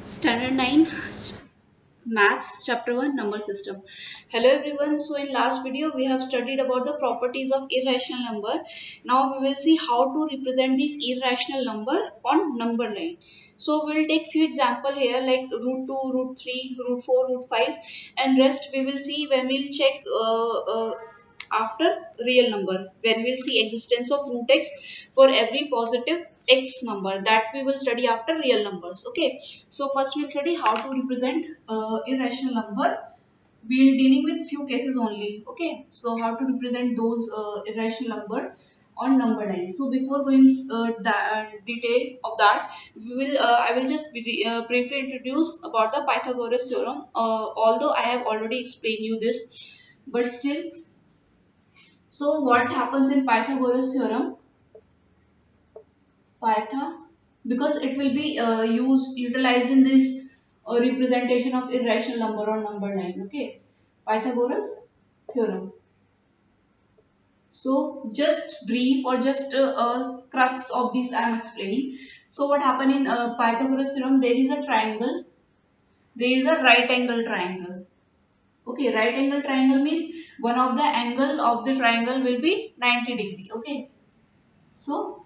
Standard 9 Maths Chapter 1 Number System. Hello everyone. So in last video we have studied about the properties of irrational number. Now we will see how to represent this irrational number on number line. So we will take few example here like root 2, root 3, root 4, root 5 and rest we will see when we will check after real number, when we'll see existence of root x for every positive x number, that we will study after real numbers. Okay, so first we'll study how to represent irrational number. We'll dealing with few cases only. Okay, so how to represent those irrational number on number line. So before going detail of that, we will I will just briefly introduce about the Pythagoras theorem, although I have already explained you this, but still. So what happens in Pythagoras theorem? Pytha, because it will be utilizing this representation of irrational number or number line. Okay, Pythagoras theorem. So just brief or just crux of this I am explaining. So what happened in Pythagoras theorem? There is a triangle. There is a right angle triangle. Okay, right angle triangle means one of the angle of the triangle will be 90 degree. Okay, so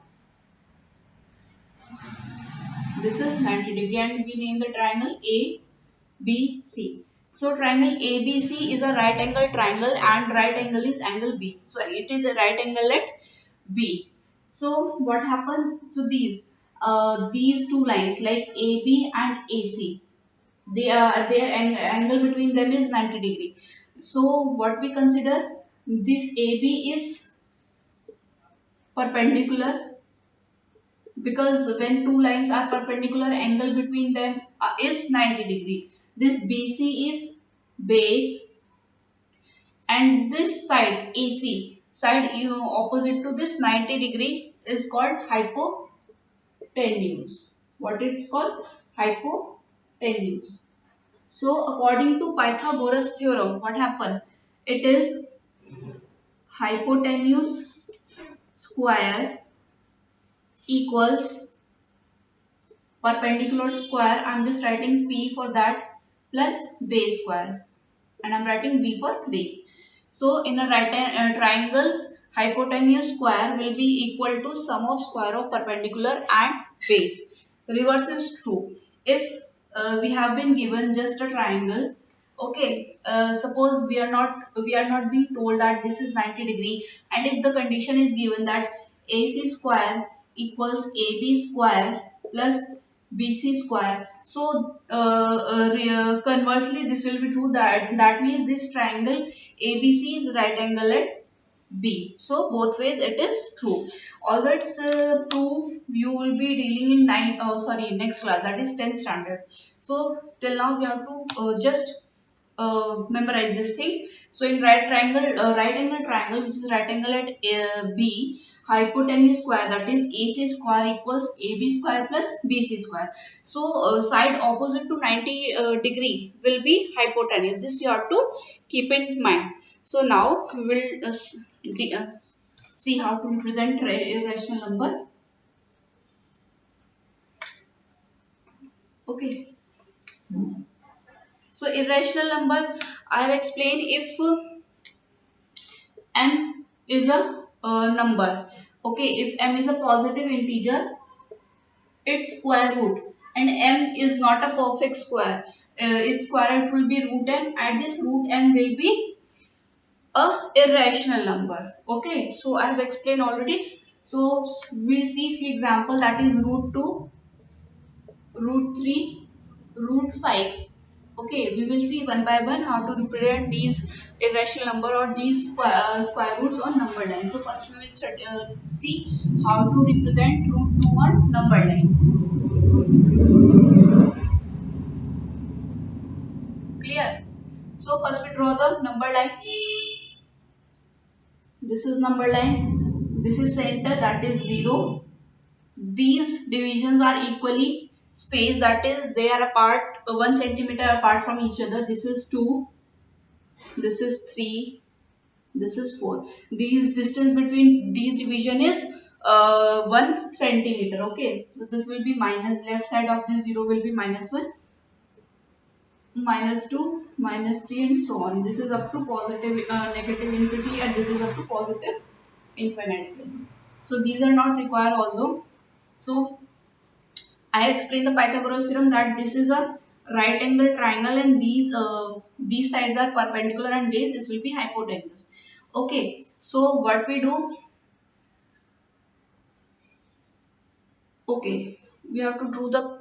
this is 90 degree and we name the triangle ABC. So triangle ABC is a right angle triangle and right angle is angle B. So it is a right angle at B. So what happened? So these two lines like AB and AC, their angle between them is 90 degree. So what we consider, this AB is perpendicular, because when two lines are perpendicular, angle between them is 90 degree. This BC is base and this side AC side opposite to this 90 degree is called hypotenuse. What it's called? Hypotenuse. So according to Pythagoras theorem, what happened? It is hypotenuse square equals perpendicular square. I'm just writing P for that, plus base square, and I'm writing B for base. So in a triangle, hypotenuse square will be equal to sum of square of perpendicular and base. Reverse is true. If we have been given just a triangle, okay, suppose we are not being told that this is 90 degree, and if the condition is given that AC square equals AB square plus BC square. So conversely, this will be true, that means this triangle ABC is right angle at B. So both ways it is true. Although it's proof you will be dealing in next class, that is 10th standard. So till now we have to just memorize this thing. So in right angle triangle, which is right angle at B, hypotenuse square, that is AC square equals AB square plus BC square. So side opposite to 90 degree will be hypotenuse. This you have to keep in mind. So now we will see how to represent irrational number. Okay. So irrational number, I have explained if m is a number. Okay, if m is a positive integer, its square root, and m is not a perfect square, its square root will be root m, and this root m will be a irrational number. Okay, so I have explained already. So we'll see few example, that is root 2, root 3, root 5. Okay, we will see one by one how to represent these irrational number or these square roots on number line. So first we will see how to represent root 2 on number line. Clear? So first we draw the number line. This is number line. This is center, that is 0. These divisions are equally spaced, that is they are apart 1 centimeter apart from each other. This is 2, this is 3, this is 4. These distance between these division is 1 centimeter. Okay, so this will be minus, left side of this 0 will be -1. -2, -3 and so on. This is up to positive, negative infinity, and this is up to positive infinity. So these are not required although. So I explained the Pythagoras theorem that this is a right angle triangle and these sides are perpendicular and base. This will be hypotenuse. Okay. So what we do? Okay, we have to draw the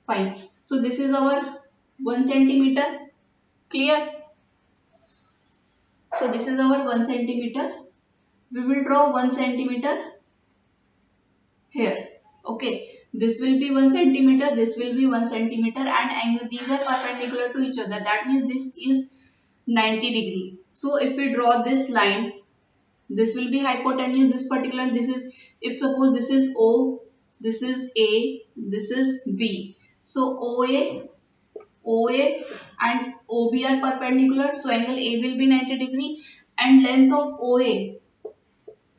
pipe. So this is our 1 centimeter. Clear? So this is our 1 centimeter. We will draw 1 centimeter here. Okay, this will be 1 centimeter, this will be 1 centimeter, and angle, these are perpendicular to each other. That means this is 90 degree. So if we draw this line, this will be hypotenuse. This particular, this is, if suppose this is O, this is A, this is B. So OA and OB are perpendicular. So angle A will be 90 degree, and length of OA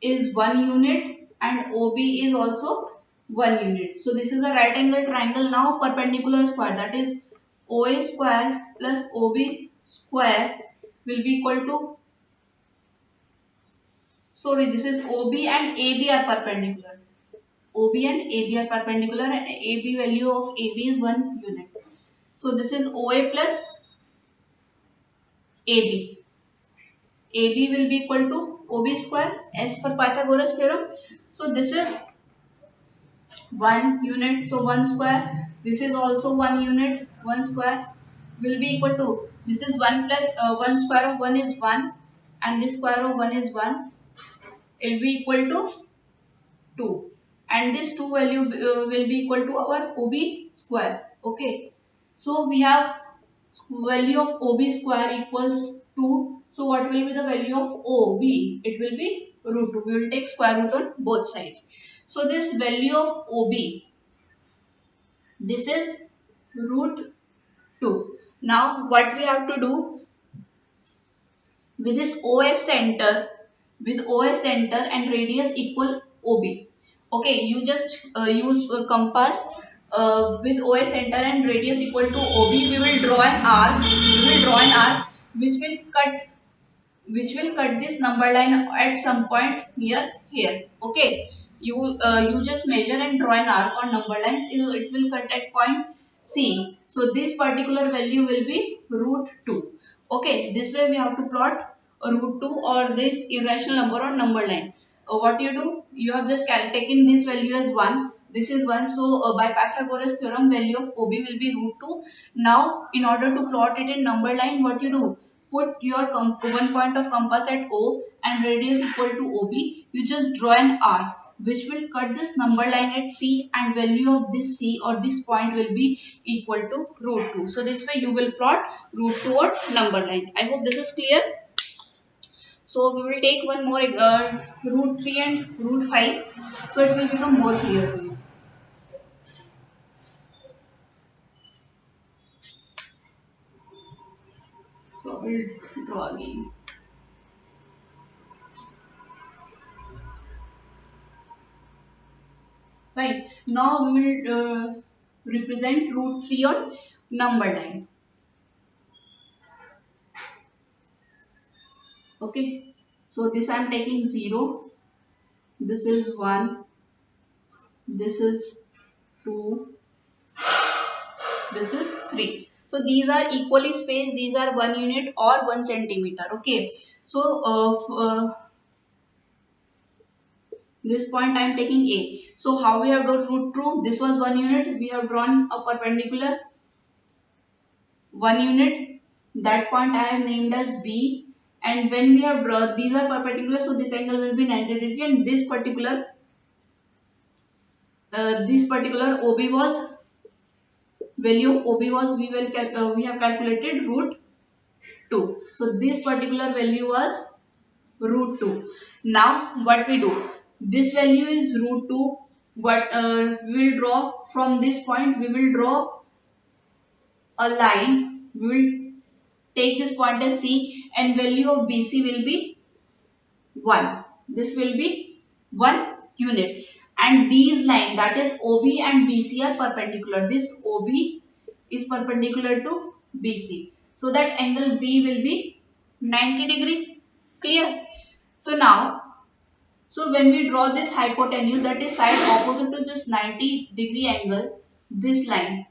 is 1 unit and OB is also 1 unit. So this is a right angle triangle. Now perpendicular square, that is OA square plus OB square will be equal to, sorry, this is OB and AB are perpendicular. OB and AB are perpendicular and AB value of AB is 1 unit. So this is OA plus AB. AB will be equal to OB square as per Pythagoras theorem. So this is 1 unit, so 1 square. This is also 1 unit, 1 square will be equal to, this is 1 plus 1 square of 1 is 1 and this square of 1 is 1. It will be equal to 2 and this 2 value will be equal to our OB square. Okay, so we have value of OB square equals 2. So what will be the value of OB? It will be root 2. We will take square root on both sides. So this value of OB, this is root 2. Now what we have to do with this OS center and radius equal OB. Okay, you just use compass with OS center and radius equal to OB. We will draw an arc. We will draw an arc which will cut this number line at some point near here. Okay, you just measure and draw an arc on number lines. It will cut at point C. So this particular value will be root 2. Okay, this way we have to plot a root 2 or this irrational number on number line. What you do? You have just taken this value as 1. This is 1. So by Pythagoras theorem, value of OB will be root 2. Now in order to plot it in number line, what you do? Put your one point of compass at O and radius equal to OB. You just draw an arc which will cut this number line at C, and value of this C or this point will be equal to root 2. So this way you will plot root 2 or number line. I hope this is clear. So we will take one more root 3 and root 5. So it will become more clear to you. So we'll draw again. Right. Now we will represent root 3 on number line. Okay. So this I am taking 0. This is 1. This is 2. This is 3. So these are equally spaced. These are 1 unit or 1 centimeter. Okay. So this point I am taking A. So how we have drawn root 2? This was 1 unit. We have drawn a perpendicular 1 unit. That point I have named as B. And when we have drawn, these are perpendicular, so this angle will be 90 degree, and this particular OB was, value of OB was, we have calculated root 2. So this particular value was root 2. Now what we do? This value is root 2. What we will draw from this point? We will draw a line. We will take this point as C, and value of BC will be 1. This will be 1 unit. And these line, that is OB and BC, are perpendicular. This OB is perpendicular to BC. So that angle B will be 90 degree. Clear? So now, so when we draw this hypotenuse, that is side opposite to this 90-degree angle, this line,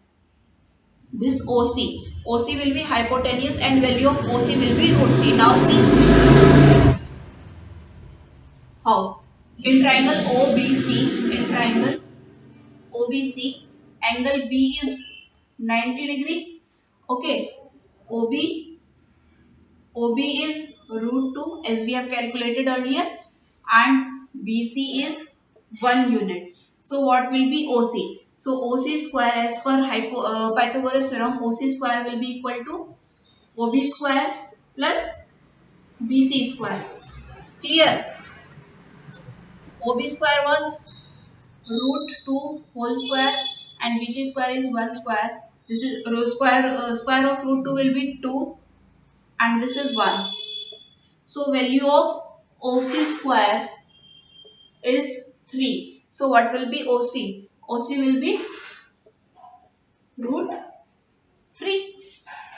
this OC will be hypotenuse and value of OC will be root 3. Now see how. In triangle OBC, angle B is 90 degree. Okay. OB OB is root 2 as we have calculated earlier, and BC is 1 unit. So what will be OC? So OC square, as per Pythagoras theorem, OC square will be equal to OB square plus BC square. Clear? OB square was root 2 whole square and BC square is 1 square. This is square of root 2 will be 2 and this is 1. So value of OC square is 3. So what will be OC? OC will be root 3.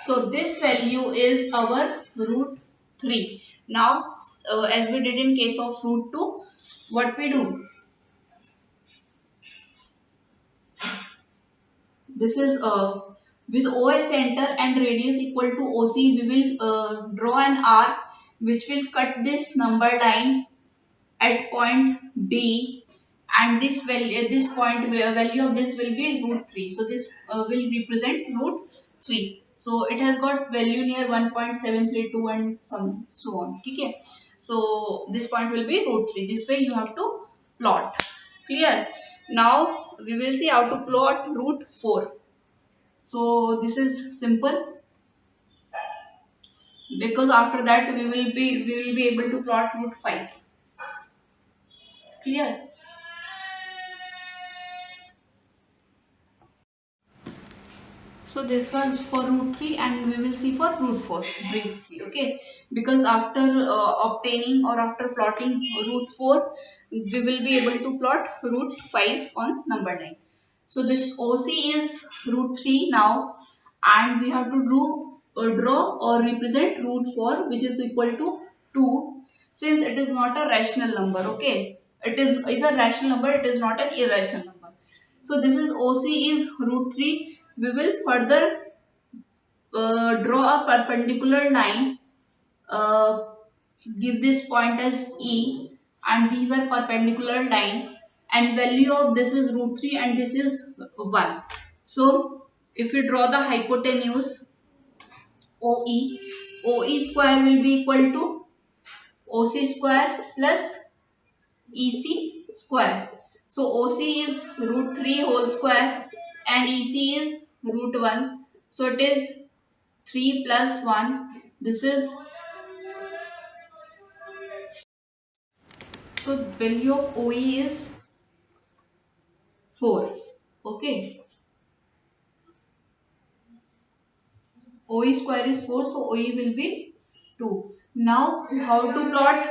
So this value is our root 3. Now as we did in case of root 2, what we do? This is with OS center and radius equal to OC, we will draw an arc which will cut this number line at point D, and this value, this point value of this will be root 3. So this will represent root 3. So it has got value near 1.732 and so on. Okay. So this point will be root 3. This way you have to plot. Clear? Now we will see how to plot root 4. So this is simple, because after that we will be able to plot root 5. Clear? So this was for root 3 and we will see for root 4 briefly, okay? Because after obtaining or after plotting root 4, we will be able to plot root 5 on number line. So this OC is root 3 now, and we have to draw or represent root 4, which is equal to 2, since it is not a rational number, okay? It is a rational number, it is not an irrational number. So this is OC is root 3. We will further draw a perpendicular line, uh, give this point as E, and these are perpendicular line, and value of this is root 3 and this is 1. So if we draw the hypotenuse OE square will be equal to OC square plus EC square. So OC is root 3 whole square and EC is root 1. So it is 3 plus 1. This is, so value of OE is 4. Okay. OE square is 4. So OE will be 2. Now how to plot?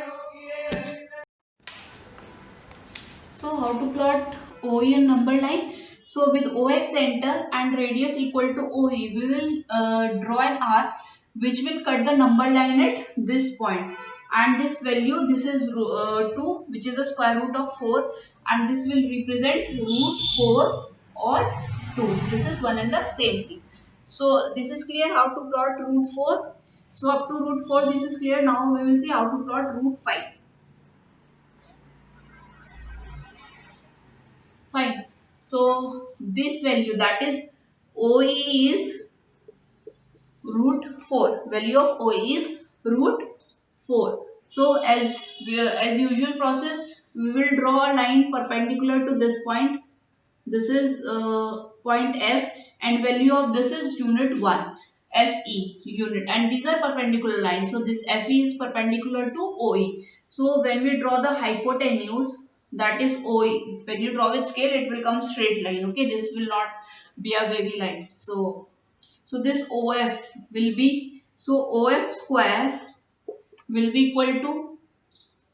So how to plot OE and number line? So with OS center and radius equal to OE, we will draw an arc which will cut the number line at this point. And this value, this is 2, which is the square root of 4, and this will represent root 4 or 2. This is one and the same thing. So this is clear how to plot root 4. So up to root 4 this is clear. Now we will see how to plot root 5. Fine. So this value, that is OE is root 4. Value of OE is root 4. So as usual process, we will draw a line perpendicular to this point. This is point F, and value of this is unit 1. FE unit, and these are perpendicular lines. So this FE is perpendicular to OE. So when we draw the hypotenuse, that is OE, when you draw with scale it will come straight line. Okay, this will not be a wavy line. So this OF will be, so OF square will be equal to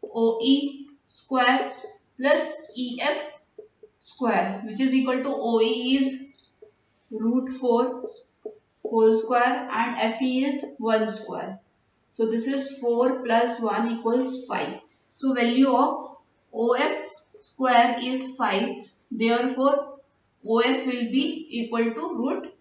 OE square plus EF square, which is equal to OE is root 4 whole square and FE is 1 square. So this is 4 plus 1 equals 5. So value of OF square is 5. Therefore, OF will be equal to root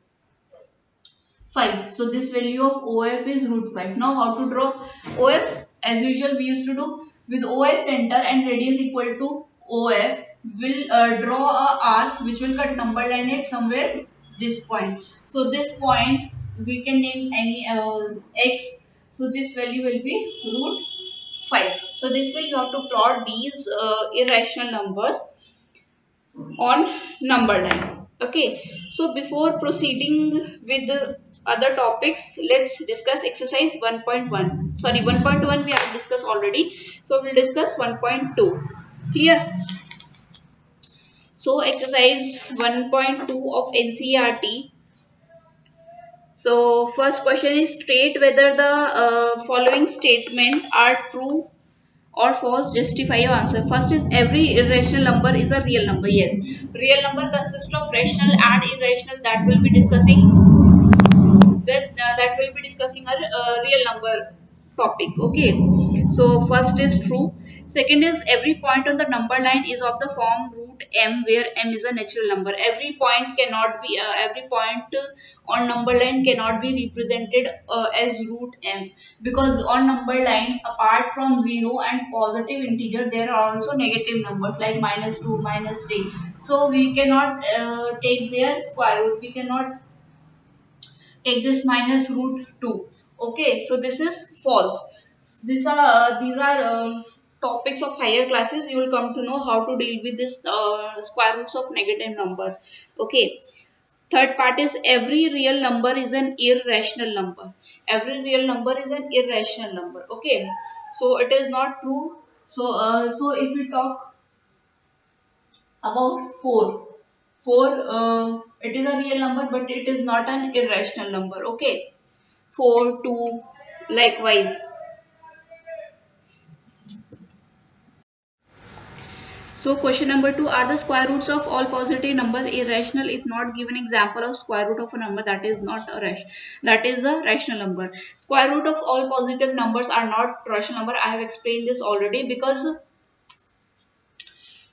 5. So this value of OF is root 5. Now how to draw OF? As usual we used to do with OI center and radius equal to OF. We'll draw a arc which will cut number line at somewhere this point. So this point we can name any x. So this value will be root 5. So this way you have to plot these irrational numbers on number line. Okay, so before proceeding with the other topics, let's discuss exercise 1.1. Sorry, 1.1 we have discussed already. So we'll discuss 1.2. Clear? So exercise 1.2 of NCERT. So first question is state whether the following statement are true or false. Justify your answer. First is every irrational number is a real number. Yes, real number consists of rational and irrational. That will be discussing this. That will be discussing a real number topic. Okay. So first is true. Second is every point on the number line is of the form root m, where m is a natural number. Every point cannot be every point on number line cannot be represented as root m, because on number line apart from 0 and positive integer there are also negative numbers like -2, -3. So we cannot take their square root. We cannot take this minus root 2. Okay, so this is false. These are topics of higher classes. You will come to know how to deal with this square roots of negative number. Okay, third part is every real number is an irrational number. Every real number is an irrational number. Okay, so it is not true. So if we talk about 4, 4 it is a real number but it is not an irrational number. Okay, 4, 2, likewise. So question number 2, are the square roots of all positive numbers irrational if not given example of square root of a number that is not a that is a rational number. Square root of all positive numbers are not rational number. I have explained this already, because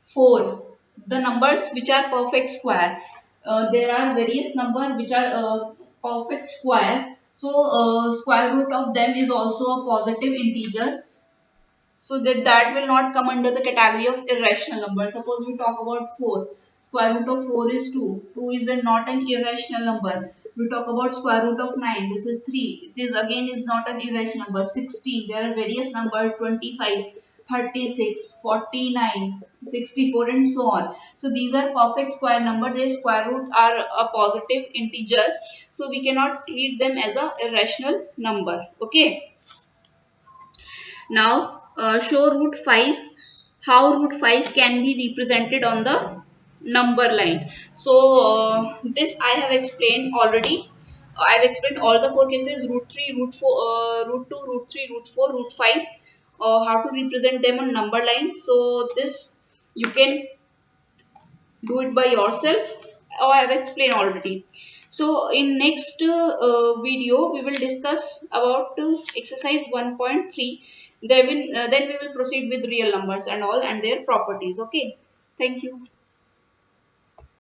4, the numbers which are perfect square, there are various numbers which are perfect square. So square root of them is also a positive integer. So that will not come under the category of irrational number. Suppose we talk about 4. Square root of 4 is 2. 2 is not an irrational number. We talk about square root of 9. This is 3. This again is not an irrational number. 16. There are various numbers 25, 36, 49, 64 and so on. So these are perfect square number. Their square roots are a positive integer. So we cannot treat them as a irrational number. Okay. Now show root 5, how root 5 can be represented on the number line. So this I have explained already. I have explained all the 4 cases: root 3, root 4, root 2, root 3, root 4, root 5, how to represent them on number line. So this you can do it by yourself, or I have explained already. So in next video we will discuss about exercise 1.3. Then we will proceed with real numbers and all and their properties. Okay, thank you.